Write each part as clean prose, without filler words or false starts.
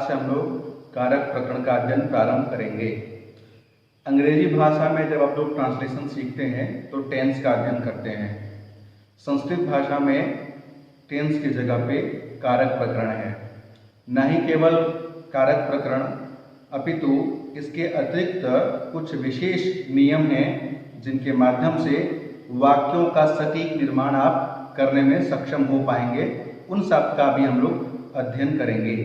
आज से हम लोग कारक प्रकरण का अध्ययन प्रारंभ करेंगे। अंग्रेजी भाषा में जब आप लोग ट्रांसलेशन सीखते हैं तो टेंस का अध्ययन करते हैं। संस्कृत भाषा में टेंस की जगह पे कारक प्रकरण है। न ही केवल कारक प्रकरण अपितु इसके अतिरिक्त कुछ विशेष नियम हैं जिनके माध्यम से वाक्यों का सटीक निर्माण आप करने में सक्षम हो पाएंगे। उन सब का भी हम लोग अध्ययन करेंगे।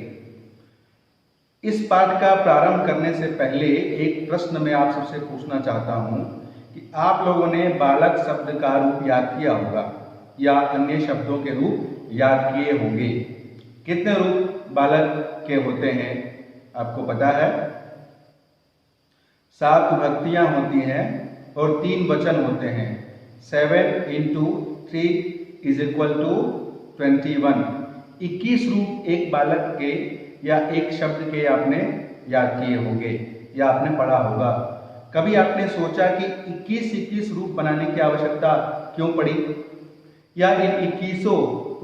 इस पाठ का प्रारंभ करने से पहले एक प्रश्न मैं आप सबसे पूछना चाहता हूं कि आप लोगों ने बालक शब्द का रूप याद किया होगा या अन्य शब्दों के रूप याद किए होंगे। कितने रूप बालक के होते हैं आपको पता है? 7 विभक्तियां होती हैं और 3 वचन होते हैं। 7 × 3 = 21। 21 रूप एक बालक के या एक शब्द के आपने याद किए होंगे या आपने पढ़ा होगा। कभी आपने सोचा कि 21 रूप बनाने की आवश्यकता क्यों पड़ी या इन 21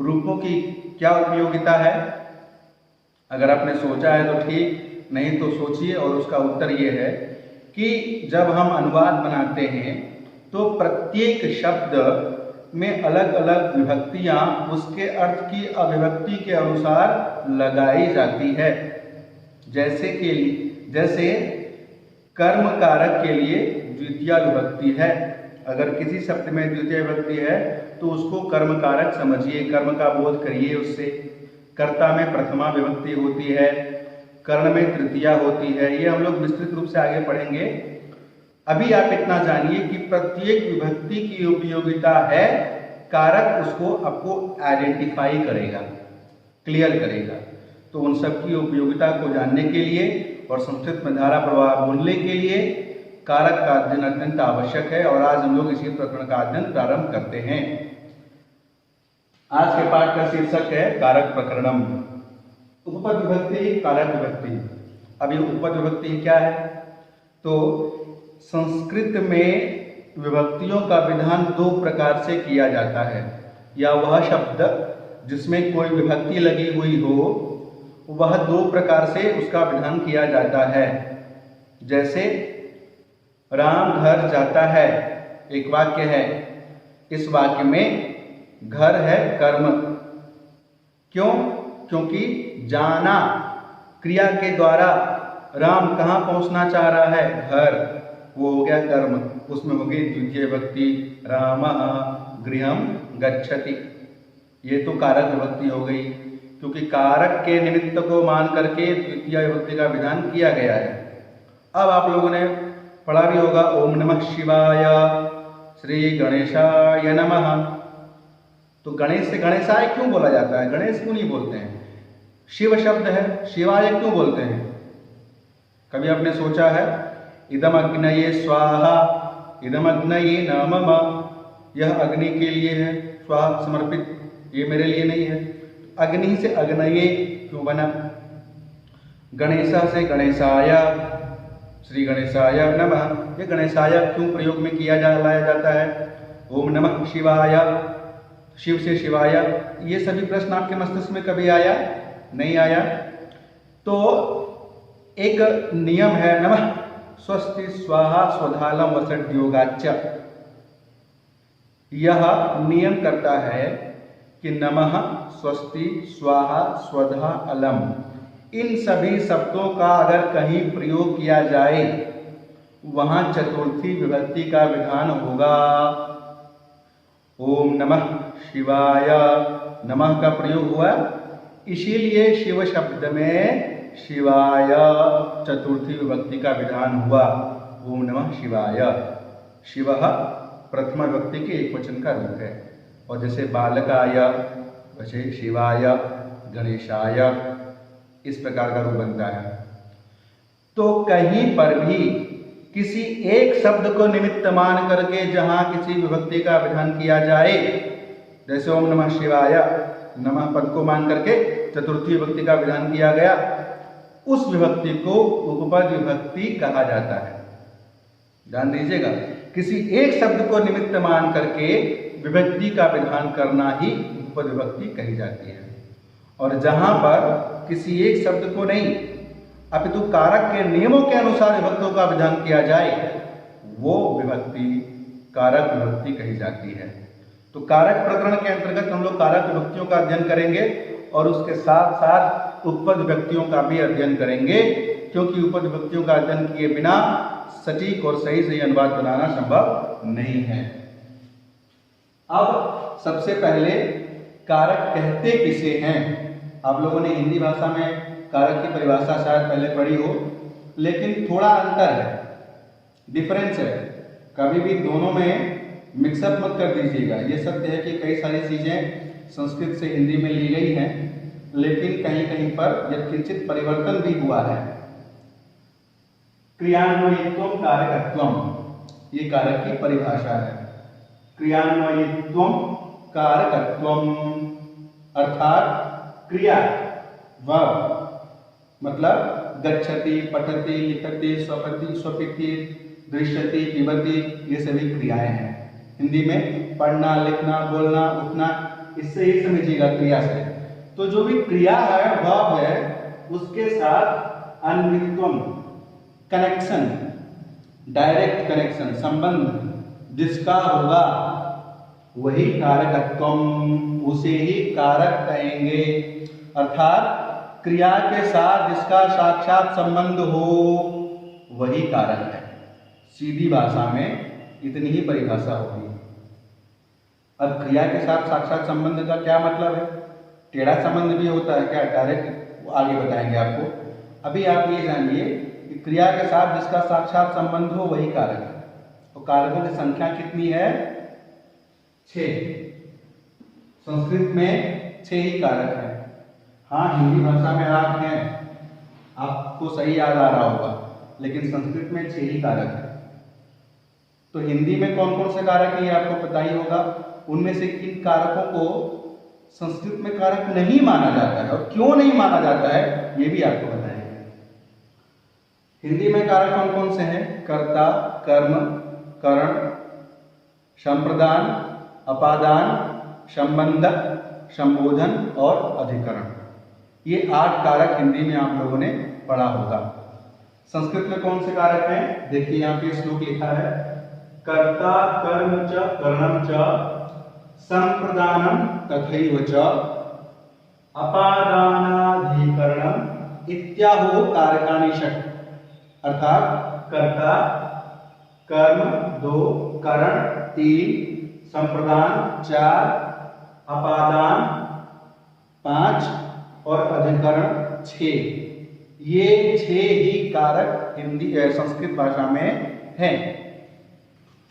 रूपों की क्या उपयोगिता है? अगर आपने सोचा है तो ठीक, नहीं तो सोचिए। और उसका उत्तर ये है कि जब हम अनुवाद बनाते हैं तो प्रत्येक शब्द में अलग अलग विभक्तियां उसके अर्थ की अभिव्यक्ति के अनुसार लगाई जाती है। जैसे कर्म कारक के लिए द्वितीय विभक्ति है। अगर किसी शब्द में द्वितीय विभक्ति है तो उसको कर्म कारक समझिए, कर्म का बोध करिए उससे। कर्ता में प्रथमा विभक्ति होती है, कर्ण में तृतीया होती है। ये हम लोग विस्तृत रूप से आगे पढ़ेंगे। अभी आप इतना जानिए कि प्रत्येक विभक्ति की उपयोगिता है। कारक उसको आपको आइडेंटिफाई करेगा, क्लियर करेगा। तो उन सब की उपयोगिता को जानने के लिए और संस्कृत में धारा प्रवाह बोलने के लिए कारक का अध्ययन अत्यंत आवश्यक है। और आज हम लोग इसी प्रकरण का अध्ययन प्रारंभ करते हैं। आज के पाठ का शीर्षक है कारक प्रकरणम। उपपद विभक्ति, कारक विभक्ति। अब ये उपपद विभक्ति क्या है? तो संस्कृत में विभक्तियों का विधान 2 प्रकार से किया जाता है। या वह शब्द जिसमें कोई विभक्ति लगी हुई हो वह 2 प्रकार से उसका विधान किया जाता है। जैसे राम घर जाता है, एक वाक्य है। इस वाक्य में घर है कर्म। क्यों? क्योंकि जाना क्रिया के द्वारा राम कहाँ पहुंचना चाह रहा है? घर। वो हो गया कर्म। उसमें हो गई द्वितीय विभक्ति, रामः गृहं गच्छति। ये तो कारक विभक्ति हो गई, क्योंकि कारक के निमित्त को मान करके द्वितीय विभक्ति का विधान किया गया है। अब आप लोगों ने पढ़ा भी होगा ओम नमः शिवाय, श्री गणेशाय नमः। तो गणेश से गणेशाय क्यों बोला जाता है? गणेश क्यों नहीं बोलते हैं? शिव शब्द है, शिवाय क्यों बोलते हैं? कभी आपने सोचा है? इदम अग्नये स्वाहा, इदम अग्नये नमः। यह अग्नि के लिए है, स्वाहा समर्पित, ये मेरे लिए नहीं है। अग्नि से अग्नये क्यों बना? गणेशा से गणेशाय, श्री गणेशाय नमः। ये गणेशाय क्यों प्रयोग में लाया जाता है? ओम नमः शिवाय, शिव से शिवाय। ये सभी प्रश्न आपके मस्तिष्क में कभी आया? नहीं आया? तो एक नियम है, नमः स्वस्ति स्वाहा स्वधालम वसड्योगाच्च। यह नियम करता है कि नमः स्वस्ति स्वाहा स्वधा अलम, इन सभी शब्दों का अगर कहीं प्रयोग किया जाए वहां चतुर्थी विभक्ति का विधान होगा। ओम नमः शिवाय, नमः का प्रयोग हुआ, इसीलिए शिव शब्द में शिवाय चतुर्थी विभक्ति का विधान हुआ। ओम नमः शिवाय। शिवः प्रथमा विभक्ति के एकवचन का रूप है। और जैसे बालकाय, वैसे शिवाय, गणेशाय, इस प्रकार का रूप बनता है। तो कहीं पर भी किसी एक शब्द को निमित्त मान करके जहां किसी विभक्ति का विधान किया जाए, जैसे ओम नमः शिवाय, नमः पद को मान करके चतुर्थी विभक्ति का विधान किया गया, उस विभक्ति को उपपद विभक्ति कहा जाता है। ध्यान दीजिएगा, किसी एक शब्द को निमित्त मान करके विभक्ति का विधान करना ही उपपद विभक्ति कही जाती है। और जहां पर किसी एक शब्द को नहीं अपितु कारक के नियमों के अनुसार विभक्तियों का विधान किया जाए वो विभक्ति कारक विभक्ति कही जाती है। तो कारक प्रकरण के अंतर्गत हम लोग कारक विभक्तियों का अध्ययन करेंगे और उसके साथ साथ उपपद विभक्तियों का भी अध्ययन करेंगे, क्योंकि उपपद विभक्तियों का अध्ययन किए बिना सटीक और सही अनुवाद बनाना संभव नहीं है। अब सबसे पहले कारक कहते किसे हैं? आप लोगों ने हिंदी भाषा में कारक की परिभाषा शायद पहले पढ़ी हो, लेकिन थोड़ा अंतर है, डिफरेंस है। कभी भी दोनों में मिक्सअप मत कर दीजिएगा। ये सत्य है कि कई सारी चीजें संस्कृत से हिंदी में ली गई हैं, लेकिन कहीं कहीं पर यत्किंचित परिवर्तन भी हुआ है। क्रियान्वयित्वम कारकत्वम ये कारक की परिभाषा है। क्रियान्वयित्वम कारकत्वम अर्थात क्रिया वर्ब मतलब गच्छति, पठति, लिखति, स्वपति, स्वपिति, दृश्यति, पिबति, ये सभी क्रियाएं हैं। हिंदी में पढ़ना, लिखना, बोलना, उठना, इससे ही समझिएगा क्रिया से। तो जो भी क्रिया है वर्ब है उसके साथ अन्वित्वम कनेक्शन, डायरेक्ट कनेक्शन, संबंध जिसका होगा वही कारकत्वम, उसे ही कारक कहेंगे। अर्थात क्रिया के साथ जिसका साक्षात संबंध हो वही कारक है। सीधी भाषा में इतनी ही परिभाषा होगी। अब क्रिया के साथ साक्षात संबंध का क्या मतलब है? टेढ़ा संबंध भी होता है क्या? डायरेक्ट आगे बताएंगे आपको। अभी आप ये जानिए कि क्रिया के साथ जिसका साक्षात संबंध हो वही कारक है। तो कारकों की संख्या कितनी है? 6। संस्कृत में 6 ही कारक है। हाँ, हिंदी भाषा में 8 हैं, आपको सही याद आ रहा होगा, लेकिन संस्कृत में 6 ही कारक है। तो हिंदी में कौन कौन से कारक हैं ये आपको पता ही होगा। उनमें से किन कारकों को संस्कृत में कारक नहीं माना जाता है और क्यों नहीं माना जाता है ये भी आपको बताएंगे। हिंदी में कारक कौन कौन से हैं? कर्ता, कर्म, करण, संप्रदान, अपादान, संबंध, संबोधन और अधिकरण। ये 8 कारक हिंदी में आप लोगों ने पढ़ा होगा। संस्कृत में कौन से कारक हैं? देखिए यहाँ पे श्लोक लिखा है, कर्ता कर्म च करणम च संप्रदानम तथैव च अपादानाधिकरणम इत्याहो कारकानि षट्। अर्थात कर्ता, कर्म 2, करण 3, संप्रदान 4, अपादान 5 और अधिकरण 6। ये 6 ही कारक हिंदी संस्कृत भाषा में हैं।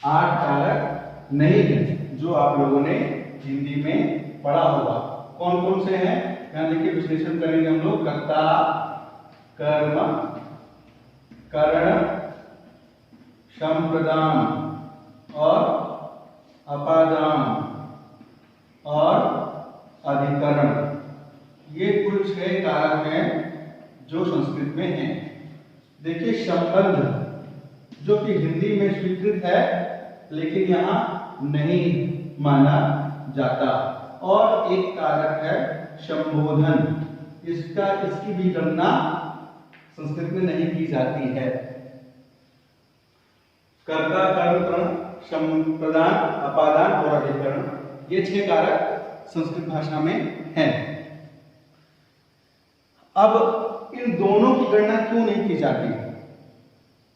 8 कारक नहीं है जो आप लोगों ने हिंदी में पढ़ा होगा। कौन कौन से हैं? यहाँ देखिए, विश्लेषण करेंगे हम लोग। कर्ता, कर्म, करण, संप्रदान और अपादान और अधिकरण। ये कुल 6 कारक हैं जो संस्कृत में हैं। देखिए, संबंध जो कि हिंदी में स्वीकृत है लेकिन यहाँ नहीं माना जाता। और एक कारक है संबोधन, इसकी भी गणना संस्कृत में नहीं की जाती है। कर्ता, कर्म, करण, संप्रदान, अपादान और अधिकरण, ये 6 कारक संस्कृत भाषा में हैं। अब इन दोनों की गणना क्यों नहीं की जाती,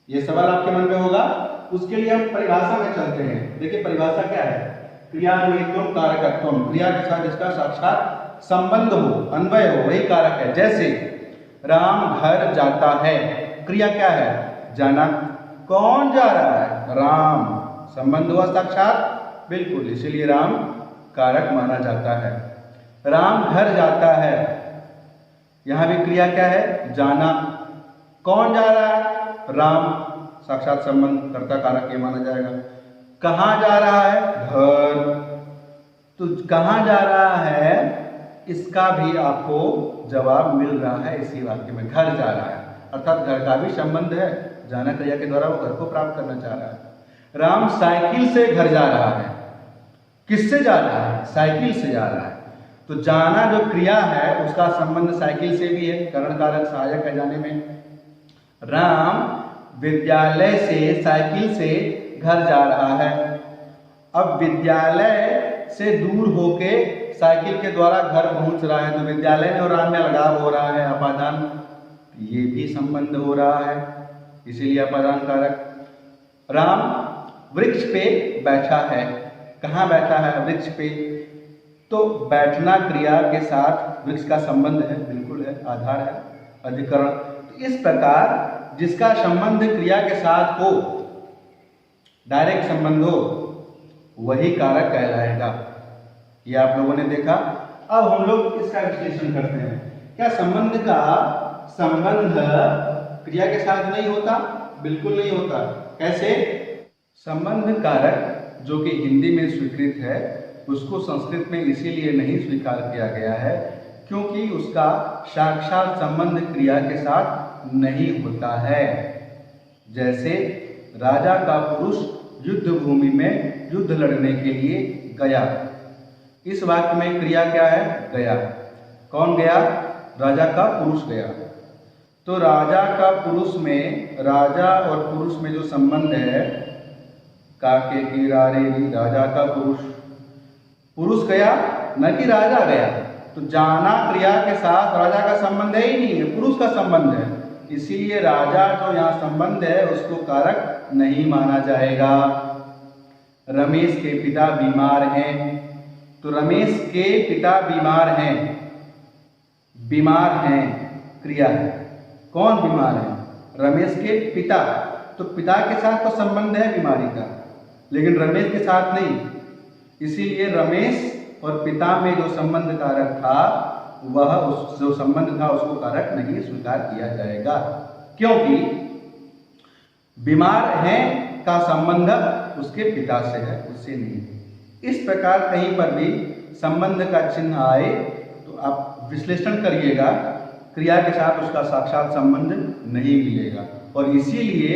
ये सवाल आपके मन में होगा। उसके लिए हम परिभाषा में चलते हैं। देखिए, परिभाषा क्या है? क्रियान्वयित्वम कारकत्वम, क्रिया के साथ जिसका साक्षात संबंध हो, अन्वय हो, वही कारक है। जैसे राम घर जाता है, क्रिया क्या है? जाना। कौन जा रहा है? राम। संबंध हुआ साक्षात, बिल्कुल, इसीलिए राम कारक माना जाता है। राम घर जाता है, यहां भी क्रिया क्या है? जाना। कौन जा रहा है? राम। साक्षात संबंध, कर्ता कारक ये माना जाएगा। कहां जा रहा है? घर। तो कहां जा रहा है इसका भी आपको जवाब मिल रहा है इसी वाक्य में, घर जा रहा है। अर्थात घर का भी संबंध है, जाना क्रिया के द्वारा वो घर को प्राप्त करना चाह रहा है। राम साइकिल से घर जा रहा है। किससे जा रहा है? साइकिल से जा रहा है। तो जाना जो क्रिया है उसका संबंध साइकिल से भी है, करण कारक सहायक है जाने में। राम विद्यालय से साइकिल से घर जा रहा है। अब विद्यालय से दूर होके साइकिल के द्वारा घर पहुंच रहा है, तो विद्यालय में और राम में लगाव हो रहा है, अपादान, ये भी संबंध हो रहा है, इसीलिए अपादान कारक। राम वृक्ष पे बैठा है। कहाँ बैठा है? वृक्ष पे। तो बैठना क्रिया के साथ वृक्ष का संबंध है, बिल्कुल है, आधार है, अधिकरण। तो इस प्रकार जिसका संबंध क्रिया के साथ हो, डायरेक्ट संबंध हो, वही कारक कहलाएगा। ये आप लोगों ने देखा। अब हम लोग इसका विश्लेषण करते हैं। क्या संबंध का संबंध क्रिया के साथ नहीं होता? बिल्कुल नहीं होता। कैसे? संबंध कारक जो कि हिंदी में स्वीकृत है, उसको संस्कृत में इसीलिए नहीं स्वीकार किया गया है क्योंकि उसका साक्षात संबंध क्रिया के साथ नहीं होता है। जैसे राजा का पुरुष युद्ध भूमि में युद्ध लड़ने के लिए गया। इस वाक्य में क्रिया क्या है? गया। कौन गया? राजा का पुरुष गया। तो राजा का पुरुष में, राजा और पुरुष में जो संबंध है, काके की रारे री, राजा का पुरुष, पुरुष गया न कि राजा गया। तो जाना क्रिया के साथ राजा का संबंध है ही नहीं है, पुरुष का संबंध है। इसीलिए राजा जो यहाँ संबंध है उसको कारक नहीं माना जाएगा। रमेश के पिता बीमार हैं, तो रमेश के पिता बीमार हैं, बीमार हैं क्रिया है। कौन बीमार है? रमेश के पिता। तो पिता के साथ तो संबंध है बीमारी का, लेकिन रमेश के साथ नहीं। इसीलिए रमेश और पिता में जो संबंध कारक था, वह उस जो संबंध था उसको कारक नहीं स्वीकार किया जाएगा, क्योंकि बीमार हैं का संबंध उसके पिता से है, उससे नहीं। इस प्रकार कहीं पर भी संबंध का चिन्ह आए तो आप विश्लेषण करिएगा, क्रिया के साथ उसका साक्षात संबंध नहीं मिलेगा, और इसीलिए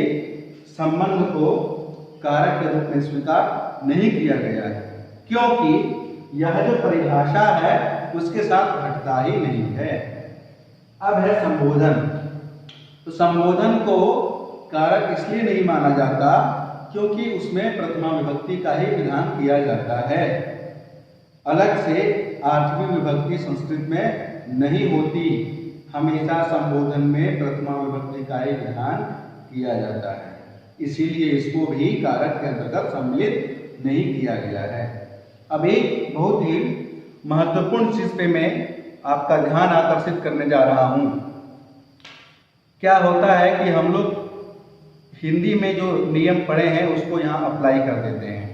संबंध को कारक के रूप में स्वीकार नहीं किया गया है, क्योंकि यह जो परिभाषा है उसके साथ घटता ही नहीं है। अब है संबोधन। तो संबोधन को कारक इसलिए नहीं माना जाता क्योंकि उसमें प्रथमा विभक्ति का ही विधान किया जाता है। अलग से आठवीं विभक्ति संस्कृत में नहीं होती, हमेशा संबोधन में प्रथमा विभक्ति का ही विधान किया जाता है, इसीलिए इसको भी कारक के अंतर्गत सम्मिलित नहीं किया गया है। अब एक बहुत ही महत्वपूर्ण चीज पे मैं आपका ध्यान आकर्षित करने जा रहा हूं। क्या होता है कि हम लोग हिंदी में जो नियम पढ़े हैं उसको यहाँ अप्लाई कर देते हैं,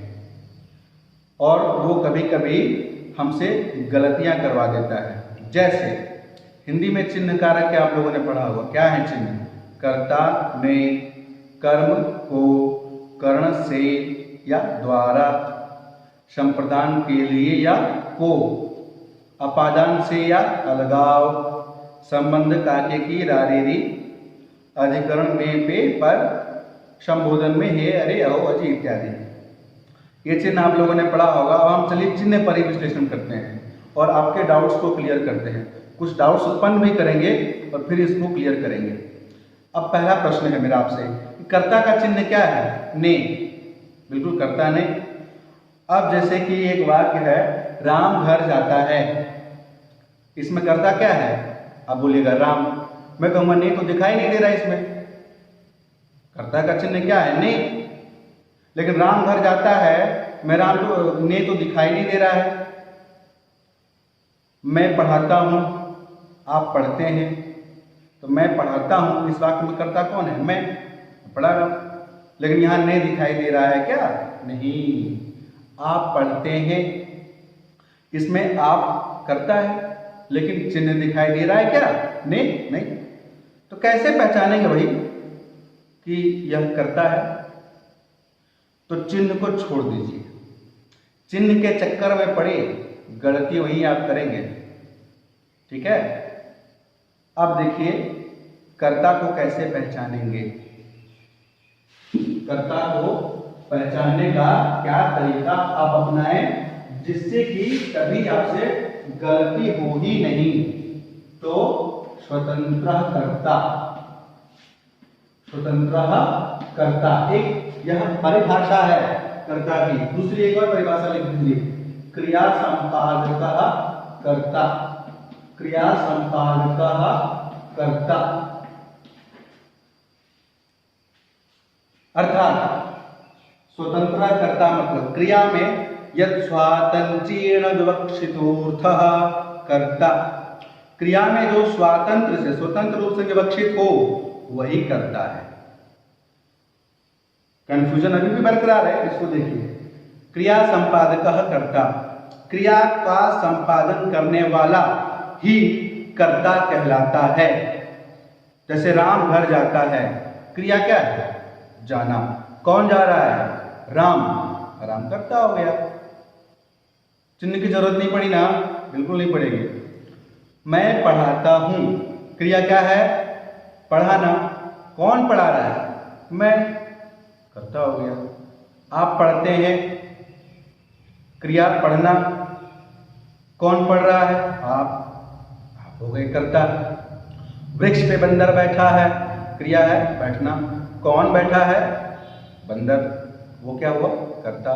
और वो कभी कभी हमसे गलतियां करवा देता है। जैसे हिंदी में चिन्ह कारक के आप लोगों ने पढ़ा होगा। क्या है चिन्ह? कर्ता में, कर्म को कर्ण से या द्वारा, संप्रदान के लिए या को, अपादान से या अलगाव, संबंध काके की रारेरी, अधिकरण में पे पर, संबोधन में हे अरे अहो अजी इत्यादि। ये चिन्ह आप लोगों ने पढ़ा होगा। अब हम चलिए चिन्ह पर ही विश्लेषण करते हैं और आपके डाउट्स को क्लियर करते हैं। कुछ डाउट्स उत्पन्न भी करेंगे और फिर इसको क्लियर करेंगे। अब पहला प्रश्न है मेरा आपसे, कर्ता का चिन्ह क्या है? ने। बिल्कुल कर्ता ने। अब जैसे कि एक वाक्य है, राम घर जाता है, इसमें कर्ता क्या है? आप बोलिएगा राम। मैं कहूँगा ने तो दिखाई नहीं दे रहा इसमें, कर्ता का चिन्ह क्या है? ने। लेकिन राम घर जाता है, मैं राम तो ने तो दिखाई नहीं दे रहा है। मैं पढ़ाता हूँ, आप पढ़ते हैं, तो मैं पढ़ाता हूँ, इस वाक्य में कर्ता कौन है? मैं पढ़ा रहा हूँ। लेकिन यहाँ ने दिखाई दे रहा है क्या? नहीं। आप पढ़ते हैं, इसमें आप कर्ता है, लेकिन चिन्ह दिखाई दे रहा है क्या? ने नहीं। तो कैसे पहचानेंगे भाई कि यह कर्ता है? तो चिन्ह को छोड़ दीजिए, चिन्ह के चक्कर में पड़े गलती वही आप करेंगे। ठीक है। अब देखिए कर्ता को कैसे पहचानेंगे। कर्ता को पहचानने का क्या तरीका आप अपनाएं जिससे कि कभी आपसे गलती हो ही नहीं तो स्वतंत्र कर्ता, स्वतंत्र कर्ता, एक यह परिभाषा है कर्ता की। दूसरी एक और परिभाषा लिख दीजिए, क्रिया संपादकः कर्ता, क्रिया संपादकः कर्ता। अर्थात स्वतंत्र कर्ता मतलब क्रिया में यद स्वातंत्र्येण विवक्षितोऽर्थः कर्ता, क्रिया में जो स्वातंत्र से स्वतंत्र रूप से विवक्षित हो वही करता है। कंफ्यूजन अभी भी बरकरार है, इसको देखिए। क्रिया संपादकः कर्ता, क्रिया का संपादन करने वाला ही कर्ता कहलाता है। जैसे राम घर जाता है, क्रिया क्या है? जाना। कौन जा रहा है? राम, राम कर्ता हो गया। चिन्ह की जरूरत नहीं पड़ी ना? बिल्कुल नहीं पड़ेगी। मैं पढ़ाता हूं, क्रिया क्या है? पढ़ाना। कौन पढ़ा रहा है? मैं, कर्ता हो गया। आप पढ़ते हैं, क्रिया पढ़ना। कौन पढ़ रहा है? आप हो गए कर्ता। वृक्ष पे बंदर बैठा है, क्रिया है बैठना। कौन बैठा है? बंदर, वो क्या हुआ? कर्ता।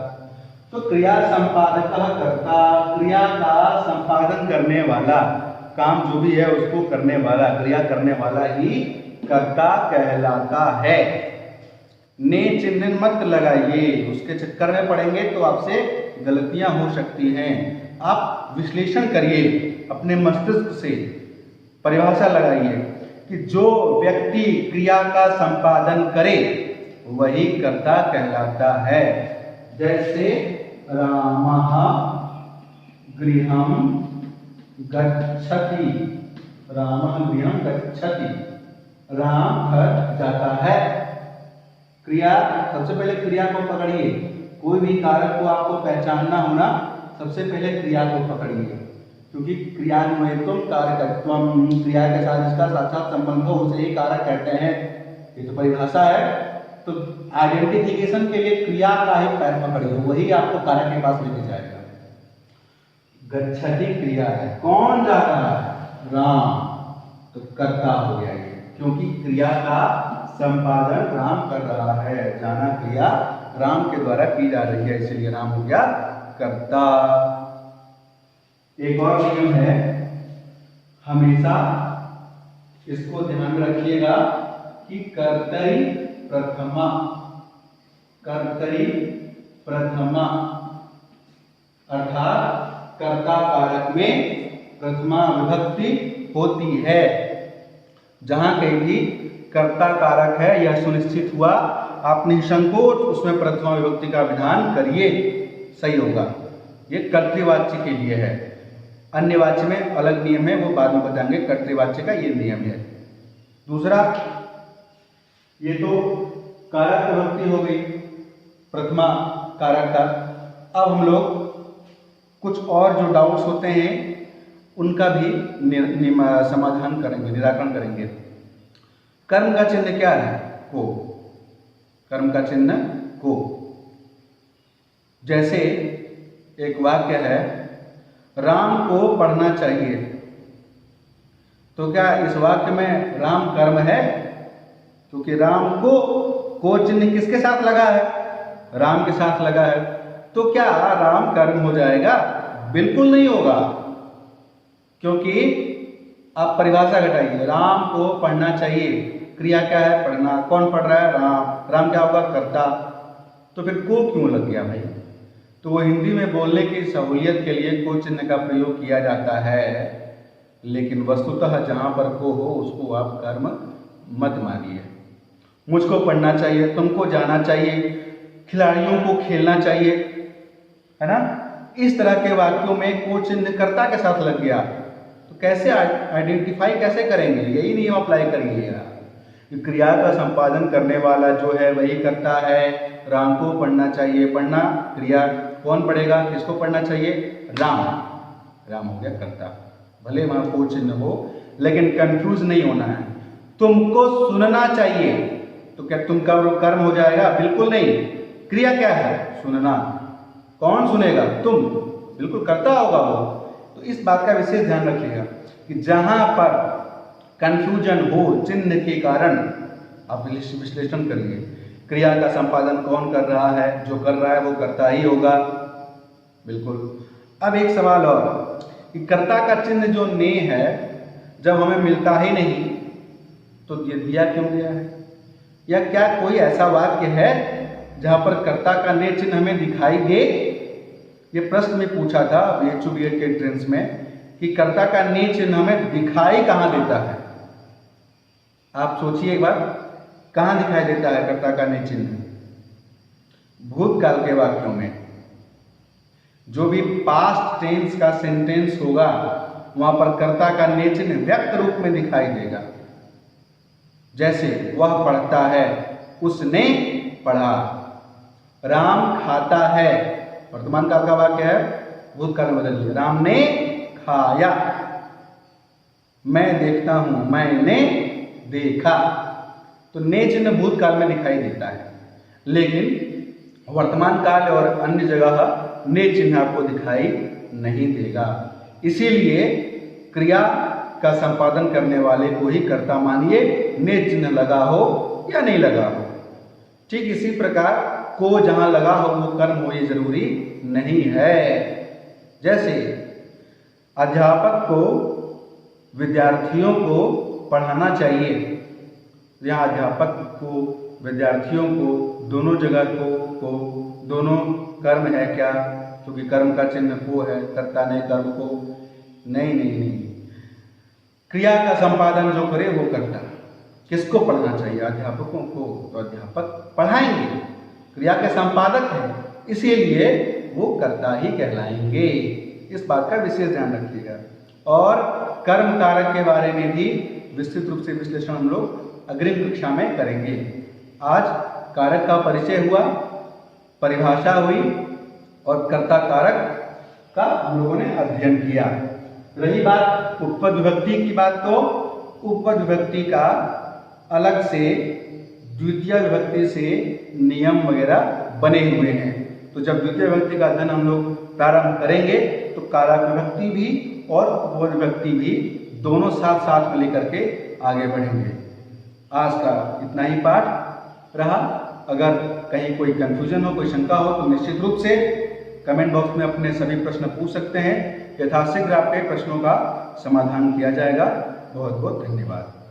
तो क्रिया संपादकः कर्ता, क्रिया का संपादन करने वाला, काम जो भी है उसको करने वाला, क्रिया करने वाला ही कर्ता कहलाता है। ने चिन्ह मत लगाइए, उसके चक्कर में पड़ेंगे तो आपसे गलतियां हो सकती हैं। आप विश्लेषण करिए अपने मस्तिष्क से, परिभाषा लगाइए कि जो व्यक्ति क्रिया का संपादन करे वही कर्ता कहलाता है। जैसे रामः गृहं गच्छति, रामः गृहं गच्छति, राम घर जाता है। क्रिया, सबसे पहले क्रिया को पकड़िए। कोई भी कारक को आपको पहचानना होना, सबसे पहले क्रिया को पकड़िए, क्योंकि क्रियान्वयत्वम कारकत्वम, क्रिया के साथ जिसका साक्षात संबंध हो उसे ही कारक कहते हैं। ये तो परिभाषा है। तो आइडेंटिफिकेशन के लिए क्रिया का ही पैर पकड़िए, वही आपको कारक के पास लेके जाएगा। गच्छति क्रिया है, कौन जा रहा है? राम, तो कर्ता हो गया ये, क्योंकि क्रिया का संपादन राम कर रहा है। जाना क्रिया राम के द्वारा की जा रही है, इसलिए राम हो गया कर्ता। एक और नियम है, हमेशा इसको ध्यान में रखिएगा कि कर्तरी प्रथमा, कर्तरी प्रथमा अर्थात कर्ता कारक में प्रथमा विभक्ति होती है। जहां कहीं भी कर्ता कारक है यह सुनिश्चित हुआ, आप निसंकोच उसमें प्रथमा विभक्ति का विधान करिए, सही होगा। ये कर्तृवाच्य के लिए है। अन्य वाच्य में अलग नियम है, वो बाद में बताएंगे। कर्तृवाच्य का ये नियम है। दूसरा, ये तो कारक विभक्ति हो गई, प्रथमा कारक का। अब हम लोग कुछ और जो डाउट्स होते हैं उनका भी समाधान करेंगे, निराकरण करेंगे। कर्म का चिन्ह क्या है? को। कर्म का चिन्ह को। जैसे एक वाक्य है, राम को पढ़ना चाहिए, तो क्या इस वाक्य में राम कर्म है? क्योंकि राम को चिन्ह किसके साथ लगा है? राम के साथ लगा है। तो क्या राम कर्म हो जाएगा? बिल्कुल नहीं होगा, क्योंकि आप परिभाषा घटाइए। राम को पढ़ना चाहिए, क्रिया क्या है? पढ़ना। कौन पढ़ रहा है? राम। राम क्या होगा? कर्ता। तो फिर को क्यों लग गया भाई? तो वो हिंदी में बोलने की सहूलियत के लिए को चिन्ह का प्रयोग किया जाता है, लेकिन वस्तुतः जहां पर को हो उसको आप कर्म मत मानिए। मुझको पढ़ना चाहिए, तुमको जाना चाहिए, खिलाड़ियों को खेलना चाहिए, है ना? इस तरह के वाक्यों में को चिन्ह कर्ता के साथ लग गया, तो कैसे आइडेंटिफाई कैसे करेंगे? यही नियम अप्लाई करिएगा। क्रिया का संपादन करने वाला जो है वही करता है। राम को पढ़ना चाहिए, पढ़ना क्रिया। कौन पढ़ेगा? किसको पढ़ना चाहिए? राम। राम हो गया कर्ता, भले वहां को चिन्ह हो, लेकिन कंफ्यूज नहीं होना है। तुमको सुनना चाहिए, तो क्या तुम कर्म हो जाएगा? बिल्कुल नहीं। क्रिया क्या है? सुनना। कौन सुनेगा? तुम। बिल्कुल कर्ता होगा वो। तो तो इस बात का विशेष ध्यान रखिएगा कि जहां पर कंफ्यूजन हो चिन्ह के कारण आप विश्लेषण करिए। क्रिया का संपादन कौन कर रहा है? जो कर रहा है वो कर्ता ही होगा, बिल्कुल। अब एक सवाल और कि कर्ता का चिन्ह जो ने है जब हमें मिलता ही नहीं तो ये दिया क्यों गया है? या क्या कोई ऐसा वाक्य है जहां पर कर्ता का ने चिन्ह हमें दिखाई दे? ये प्रश्न में पूछा था BHU B.Ed के एंट्रेंस में कि कर्ता का ने चिन्ह हमें दिखाई कहाँ देता है? आप सोचिए एक बार, कहाँ दिखाई देता है कर्ता का ने चिन्ह? भूतकाल के वाक्यों में। जो भी पास्ट टेंस का सेंटेंस होगा वहां पर कर्ता का ने चिन्ह व्यक्त रूप में दिखाई देगा। जैसे वह पढ़ता है, उसने पढ़ा। राम खाता है, वर्तमान काल का वाक्य है, भूतकाल में बदल दिया, राम ने खाया। मैं देखता हूं, मैंने देखा। तो ने चिन्ह भूतकाल में दिखाई देता है, लेकिन वर्तमान काल और अन्य जगह ने चिन्ह आपको दिखाई नहीं देगा। इसीलिए क्रिया का संपादन करने वाले को ही कर्ता मानिए, ने चिन्ह लगा हो या नहीं लगा हो। ठीक इसी प्रकार को जहां लगा हो वो कर्म हो ये जरूरी नहीं है। जैसे अध्यापक को विद्यार्थियों को पढ़ाना चाहिए, यहाँ अध्यापक को विद्यार्थियों को दोनों जगह को दोनों कर्म है क्या? क्योंकि कर्म का चिन्ह को है, कर्ता ने कर्म को नहीं। क्रिया का संपादन जो करे वो कर्ता। किसको पढ़ना चाहिए? अध्यापकों को। तो अध्यापक पढ़ाएंगे, क्रिया के संपादक हैं, इसीलिए वो कर्ता ही कहलाएंगे। इस बात का विशेष ध्यान रखिएगा। और कर्म कारक के बारे में भी विस्तृत रूप से विश्लेषण हम लोग अग्रिम कक्षा में करेंगे। आज कारक का परिचय हुआ, परिभाषा हुई और कर्ता कारक का हम लोगों ने अध्ययन किया। रही बात उपपद विभक्ति की बात, तो उपपद विभक्ति का अलग से द्वितीय विभक्ति से नियम वगैरह बने हुए हैं। तो जब द्वितीय विभक्ति का अध्ययन हम लोग प्रारंभ करेंगे तो कारक विभक्ति भी और उपपद विभक्ति भी दोनों साथ साथ में लेकर के आगे बढ़ेंगे। आज का इतना ही पाठ रहा। अगर कहीं कोई कंफ्यूजन हो, कोई शंका हो तो निश्चित रूप से कमेंट बॉक्स में अपने सभी प्रश्न पूछ सकते हैं। यथाशीघ्र आपके प्रश्नों का समाधान किया जाएगा। बहुत बहुत धन्यवाद।